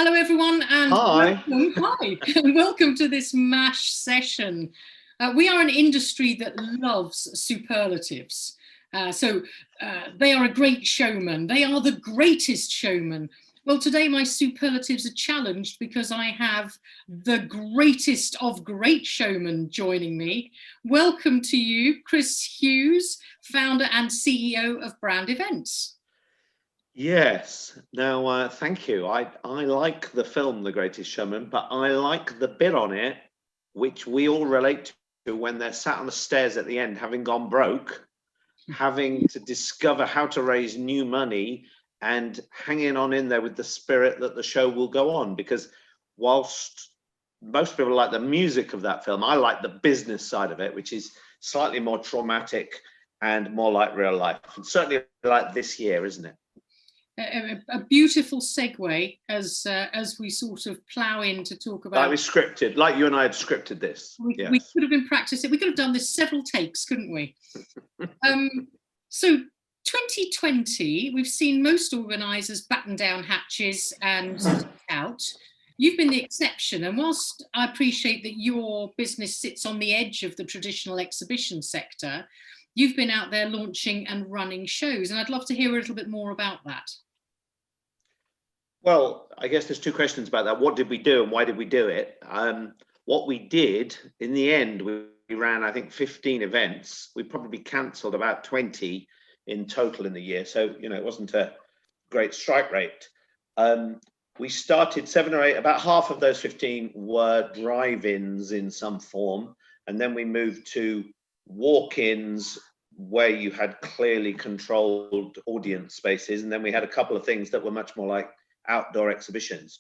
Hello, everyone, and Hi. welcome. Hi, and welcome to this MASH session. We are an industry that loves superlatives. They are a great showman. They are the greatest showman. Well, today my superlatives are challenged because I have the greatest of great showmen joining me. Welcome to you, Chris Hughes, founder and CEO of Brand Events. Yes. Now, thank you. I like the film The Greatest Showman, but I like the bit on it, which we all relate to when they're sat on the stairs at the end, having gone broke, having to discover how to raise new money and hanging on in there with the spirit that the show will go on. Because whilst most people like the music of that film, I like the business side of it, which is slightly more traumatic and more like real life. And certainly like this year, isn't it? A beautiful segue as we sort of plough in to talk about. Like we scripted, like you and I had scripted this. We Yes. could have been practicing. We could have done this several takes, couldn't we? So 2020, we've seen most organisers batten down hatches and out. You've been the exception, and whilst I appreciate that your business sits on the edge of the traditional exhibition sector, you've been out there launching and running shows, and I'd love to hear a little bit more about that. Well, I guess there's two questions about that. What did we do and why did we do it? What we did, in the end, we ran, I think, 15 events. We probably cancelled about 20 in total in the year. So, it wasn't a great strike rate. We started 7 or 8, about half of those 15 were drive-ins in some form. And then we moved to walk-ins where you had clearly controlled audience spaces. And then we had a couple of things that were much more like outdoor exhibitions,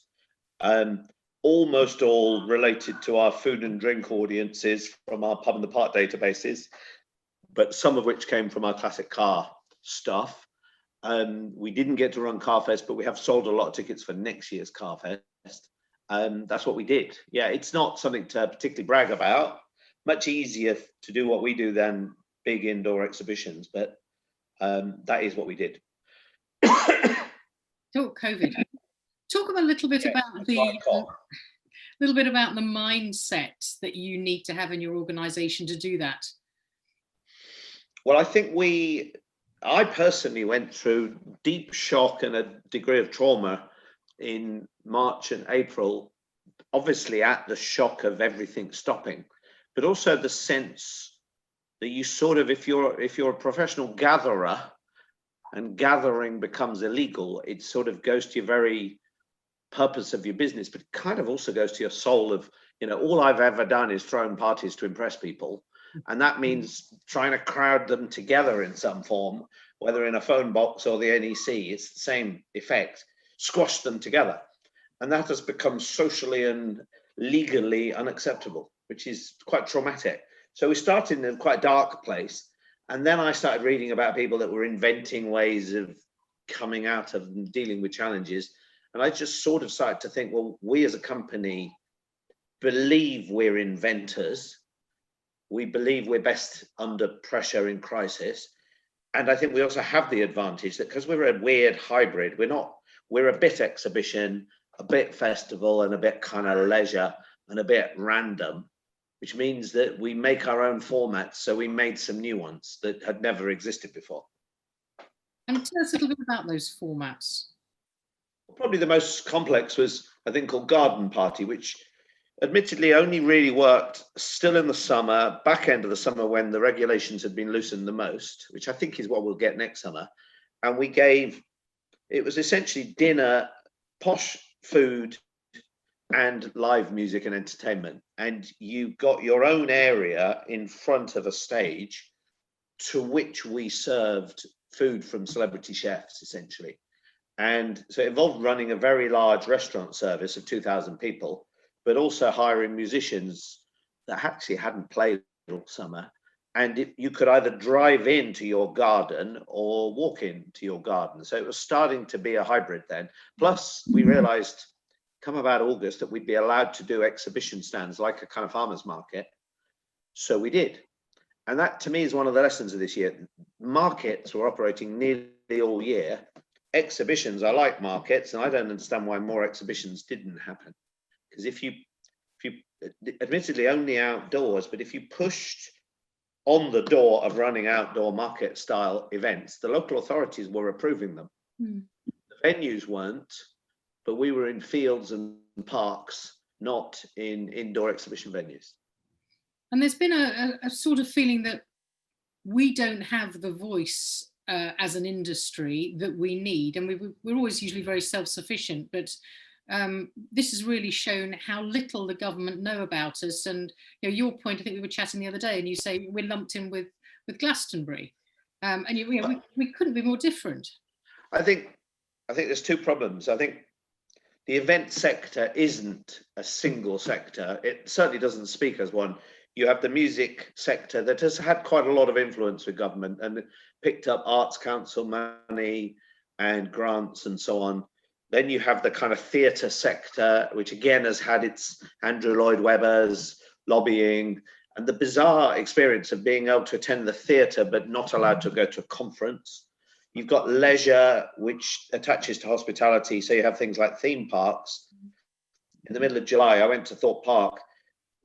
almost all related to our food and drink audiences from our pub in the park databases, but some of which came from our classic car stuff. We didn't get to run Carfest, but we have sold a lot of tickets for next year's Carfest. That's what we did. Yeah, it's not something to particularly brag about. Much easier to do what we do than big indoor exhibitions, but that is what we did. COVID. Talk a little bit about the mindset that you need to have in your organisation to do that. Well, I think I personally went through deep shock and a degree of trauma in March and April, obviously at the shock of everything stopping, but also the sense that you sort of, if you're a professional gatherer and gathering becomes illegal, it sort of goes to your very purpose of your business, but it kind of also goes to your soul of, all I've ever done is thrown parties to impress people. And that means trying to crowd them together in some form, whether in a phone box or the NEC, it's the same effect, squash them together. And that has become socially and legally unacceptable, which is quite traumatic. So we started in a quite dark place. And then I started reading about people that were inventing ways of coming out of and dealing with challenges. And I just sort of started to think, well, we as a company believe we're inventors. We believe we're best under pressure in crisis. And I think we also have the advantage that because we're a weird hybrid, we're a bit exhibition, a bit festival, and a bit kind of leisure and a bit random, which means that we make our own formats. So we made some new ones that had never existed before. And tell us a little bit about those formats. Probably the most complex was a thing called Garden Party, which admittedly only really worked still in the summer, back end of the summer when the regulations had been loosened the most, which I think is what we'll get next summer. And it was essentially dinner, posh food, and live music and entertainment. And you got your own area in front of a stage to which we served food from celebrity chefs, essentially. And so it involved running a very large restaurant service of 2,000 people, but also hiring musicians that actually hadn't played all summer. And you could either drive into your garden or walk into your garden. So it was starting to be a hybrid then. Plus, we realized, come about August, that we'd be allowed to do exhibition stands like a kind of farmer's market. So we did. And that, to me, is one of the lessons of this year. Markets were operating nearly all year. exhibitions are like markets, and I don't understand why more exhibitions didn't happen. Because if you admittedly only outdoors, but if you pushed on the door of running outdoor market style events, the local authorities were approving them. Mm. The venues weren't, but we were in fields and parks, not in indoor exhibition venues. And there's been a sort of feeling that we don't have the voice as an industry that we need. And we're always usually very self-sufficient, but this has really shown how little the government know about us. And your point, I think we were chatting the other day, and you say we're lumped in with Glastonbury. And we couldn't be more different. I think there's two problems. I think the event sector isn't a single sector. It certainly doesn't speak as one. You have the music sector that has had quite a lot of influence with government and picked up Arts Council money and grants and so on. Then you have the kind of theatre sector, which again has had its Andrew Lloyd Webber's lobbying and the bizarre experience of being able to attend the theatre but not allowed to go to a conference. You've got leisure, which attaches to hospitality. So you have things like theme parks. In the middle of July, I went to Thorpe Park.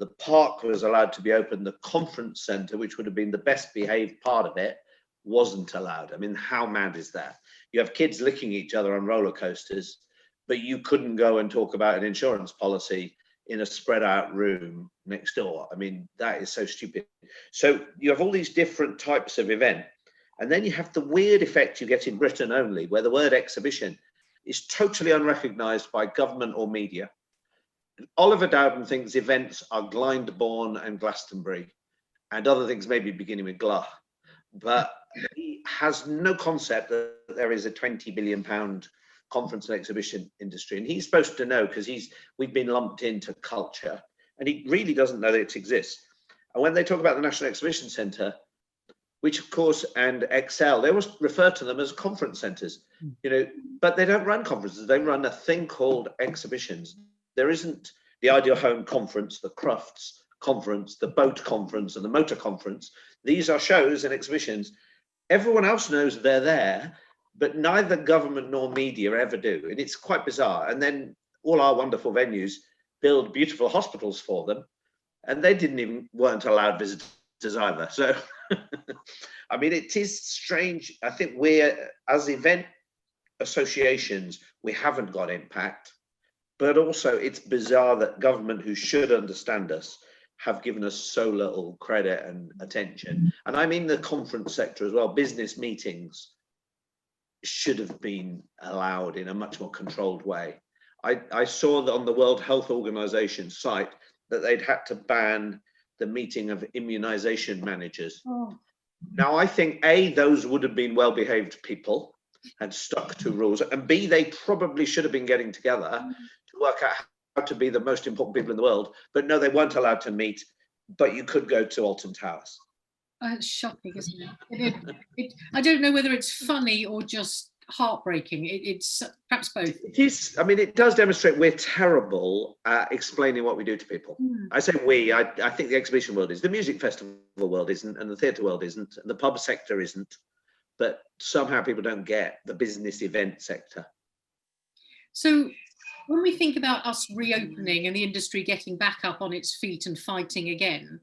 The park was allowed to be open. The conference centre, which would have been the best behaved part of it, wasn't allowed. I mean, how mad is that? You have kids licking each other on roller coasters, but you couldn't go and talk about an insurance policy in a spread out room next door. I mean, that is so stupid. So you have all these different types of event. And then you have the weird effect you get in Britain only, where the word exhibition is totally unrecognised by government or media. Oliver Dowden thinks events are Glyndebourne and Glastonbury, and other things maybe beginning with Glah. But he has no concept that there is a £20 billion conference and exhibition industry. And he's supposed to know because we've been lumped into culture, and he really doesn't know that it exists. And when they talk about the National Exhibition Centre, which of course, and Excel, they always refer to them as conference centres, but they don't run conferences. They run a thing called exhibitions. There isn't the Ideal Home Conference, the Crufts Conference, the Boat Conference, and the Motor Conference. These are shows and exhibitions. Everyone else knows they're there, but neither government nor media ever do. And it's quite bizarre. And then all our wonderful venues build beautiful hospitals for them, and they weren't allowed visitors either. So, I mean, it is strange. I think we're, as event associations, we haven't got impact. But also, it's bizarre that government, who should understand us, have given us so little credit and attention. And I mean the conference sector as well. Business meetings should have been allowed in a much more controlled way. I saw that on the World Health Organization site that they'd had to ban the meeting of immunization managers. Oh. Now, I think, A, those would have been well-behaved people and stuck to rules, and B, they probably should have been getting together to work out how to be the most important people in the world. But no, they weren't allowed to meet, but you could go to Alton Towers. It's shocking, isn't it? I don't know whether it's funny or just heartbreaking. It's perhaps both. It is. I mean, it does demonstrate we're terrible at explaining what we do to people. I say we. I think the exhibition world is. The music festival world isn't, and the theatre world isn't, and the pub sector isn't. But somehow people don't get the business event sector. So when we think about us reopening and the industry getting back up on its feet and fighting again,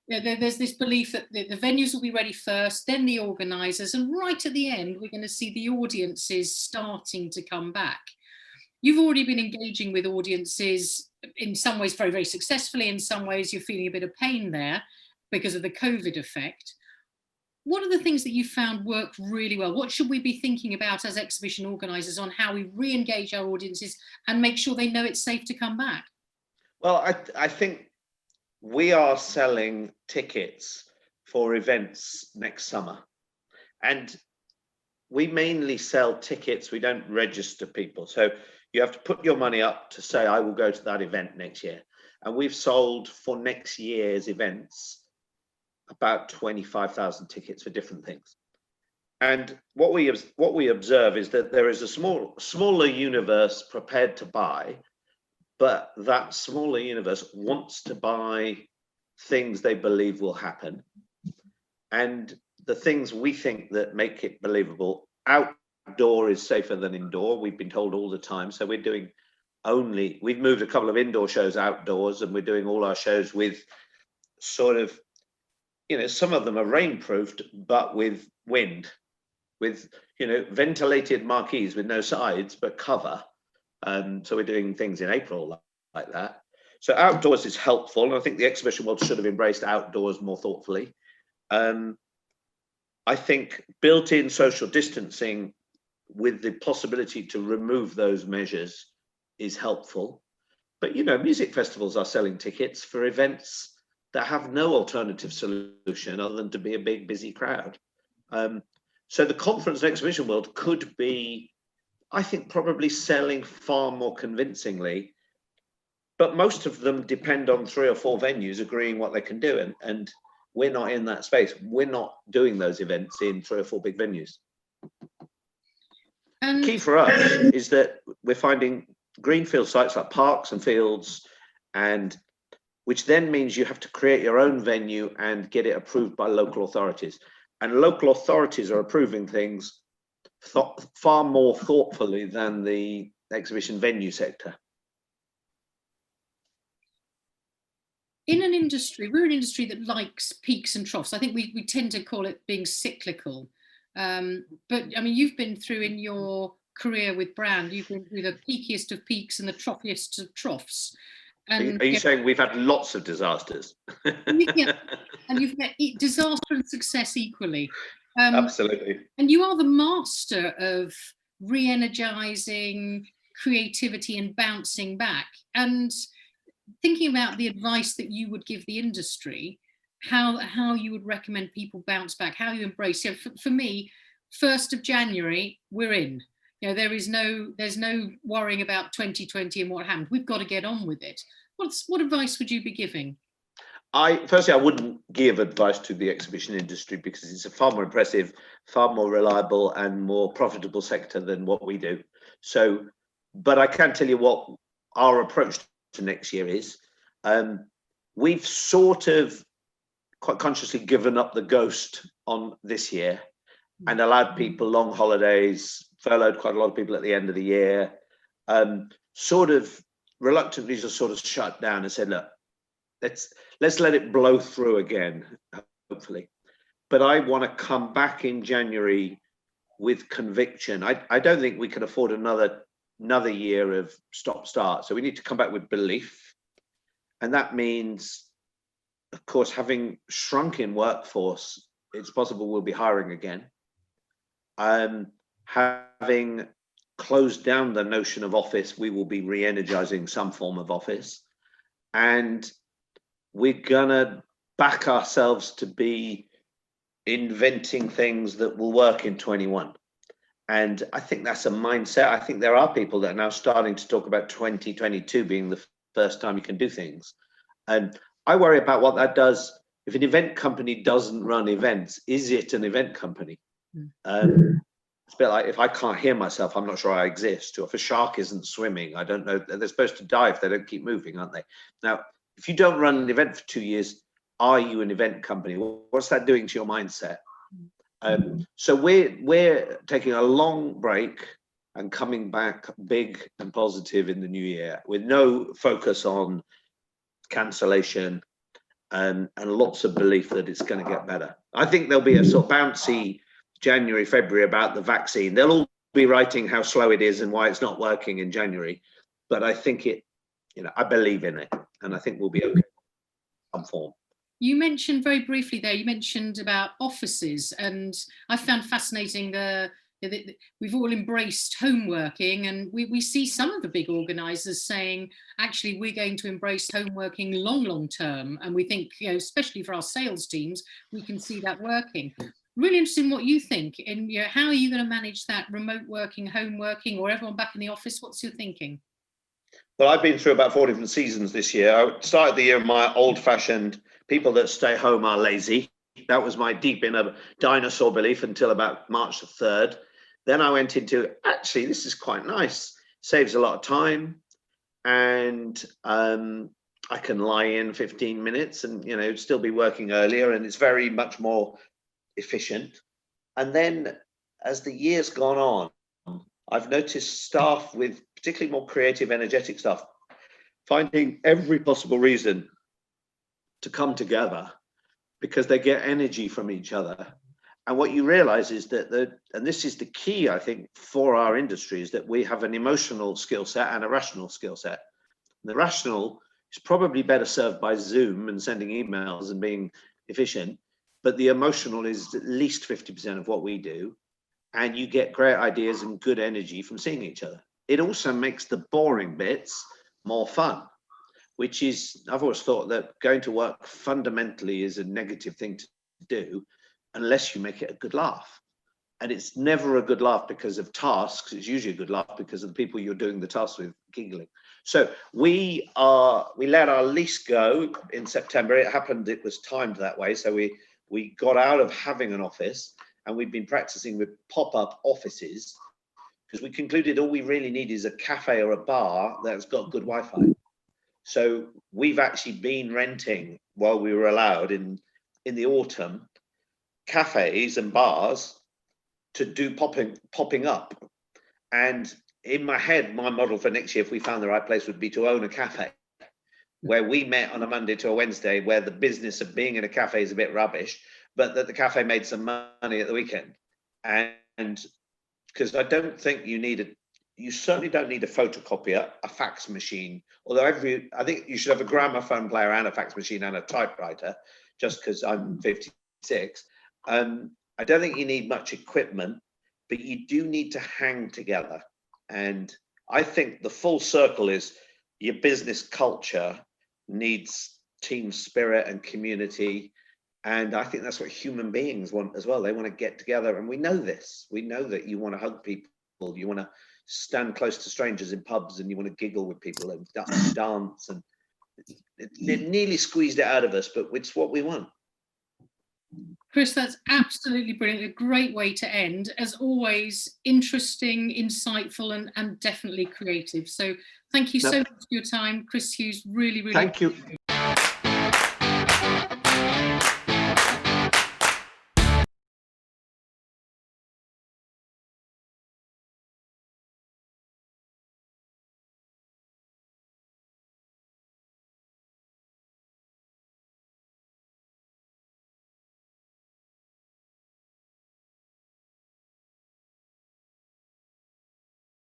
there's this belief that the venues will be ready first, then the organisers, and right at the end, we're going to see the audiences starting to come back. You've already been engaging with audiences in some ways very, very successfully. In some ways, you're feeling a bit of pain there because of the COVID effect. What are the things that you found work really well? What should we be thinking about as exhibition organisers on how we re-engage our audiences and make sure they know it's safe to come back? Well, I think we are selling tickets for events next summer, and we mainly sell tickets. We don't register people. So you have to put your money up to say, I will go to that event next year. And we've sold for next year's events about 25,000 tickets for different things. And what we observe is that there is a smaller universe prepared to buy, but that smaller universe wants to buy things they believe will happen. And the things we think that make it believable outdoor is safer than indoor. We've been told all the time. So we've moved a couple of indoor shows outdoors, and we're doing all our shows with sort of, some of them are rainproofed, but with wind, with, ventilated marquees with no sides, but cover. So we're doing things in April like that. So outdoors is helpful. And I think the exhibition world should have embraced outdoors more thoughtfully. I think built-in social distancing with the possibility to remove those measures is helpful. But, music festivals are selling tickets for events that have no alternative solution other than to be a big, busy crowd. So the conference and exhibition world could be, I think, probably selling far more convincingly, but most of them depend on 3 or 4 venues agreeing what they can do. And we're not in that space. We're not doing those events in 3 or 4 big venues. And key for us is that we're finding greenfield sites like parks and fields, and which then means you have to create your own venue and get it approved by local authorities. And local authorities are approving things far more thoughtfully than the exhibition venue sector. In an industry, we're an industry that likes peaks and troughs. I think we tend to call it being cyclical. But I mean, you've been through in your career with brand, you've been through the peakiest of peaks and the troughiest of troughs. And, are you saying we've had lots of disasters? Yeah, and you've met disaster and success equally. Absolutely. And you are the master of re-energizing creativity and bouncing back. And thinking about the advice that you would give the industry, how you would recommend people bounce back, how you embrace. For me, 1st of January, we're in. There's no worrying about 2020 and what happened. We've got to get on with it. What advice would you be giving? Firstly, I wouldn't give advice to the exhibition industry because it's a far more impressive, far more reliable and more profitable sector than what we do. So, but I can tell you what our approach to next year is. We've sort of quite consciously given up the ghost on this year and allowed people long holidays, furloughed quite a lot of people at the end of the year, sort of reluctantly just sort of shut down and said, look, let's let it blow through again, hopefully. But I want to come back in January with conviction. I don't think we can afford another year of stop-start. So we need to come back with belief. And that means, of course, having shrunk in workforce, it's possible we'll be hiring again. Having closed down the notion of office, we will be re-energizing some form of office. And we're gonna back ourselves to be inventing things that will work in 21. And I think that's a mindset. I think there are people that are now starting to talk about 2022 being the first time you can do things. And I worry about what that does. If an event company doesn't run events, is it an event company? It's a bit like if I can't hear myself, I'm not sure I exist. Or if a shark isn't swimming, I don't know. They're supposed to die if they don't keep moving, aren't they? Now, if you don't run an event for 2 years, are you an event company? What's that doing to your mindset? So we're taking a long break and coming back big and positive in the new year with no focus on cancellation and lots of belief that it's going to get better. I think there'll be a sort of bouncy January, February about the vaccine. They'll all be writing how slow it is and why it's not working in January. But I think I believe in it, and I think we'll be okay. Some form. You mentioned very briefly there, you mentioned about offices, and I found fascinating we've all embraced home working, and we see some of the big organisers saying, actually, we're going to embrace home working long term. And we think, especially for our sales teams, we can see that working. Really interested in what you think, and how are you going to manage that remote working, home working, or everyone back in the office? What's your thinking? Well, I've been through about 4 different seasons this year. I started the year with my old-fashioned people that stay home are lazy. That was my deep inner dinosaur belief until about March the 3rd. Then I went into, actually, this is quite nice. Saves a lot of time. And I can lie in 15 minutes and, still be working earlier. And it's very much more efficient. And then as the years gone on, I've noticed staff with particularly more creative, energetic staff finding every possible reason to come together because they get energy from each other. And what you realize is that, and this is the key, I think, for our industry, is that we have an emotional skill set and a rational skill set. The rational is probably better served by Zoom and sending emails and being efficient, but the emotional is at least 50% of what we do. And you get great ideas and good energy from seeing each other. It also makes the boring bits more fun, which is, I've always thought that going to work fundamentally is a negative thing to do unless you make it a good laugh. And it's never a good laugh because of tasks. It's usually a good laugh because of the people you're doing the tasks with giggling. So we let our lease go in September. It happened, it was timed that way. So we got out of having an office, and we've been practicing with pop-up offices because we concluded all we really need is a cafe or a bar that's got good Wi-Fi. So we've actually been renting, while we were allowed in the autumn, cafes and bars to do popping up. And in my head, my model for next year, if we found the right place, would be to own a cafe where we met on a Monday to a Wednesday, where the business of being in a cafe is a bit rubbish, but that the cafe made some money at the weekend. And because I don't think you certainly don't need a photocopier, a fax machine, although I think you should have a gramophone player and a fax machine and a typewriter, just because I'm 56. I don't think you need much equipment, but you do need to hang together. And I think the full circle is your business culture needs team spirit and community. And I think that's what human beings want as well. They want to get together. And we know this. We know that you want to hug people. You want to stand close to strangers in pubs, and you want to giggle with people and dance. And it nearly squeezed it out of us, but it's what we want. Chris, that's absolutely brilliant. A great way to end. As always, interesting, insightful, and definitely creative. So thank you so much for your time, Chris Hughes. Really, really. Thank you.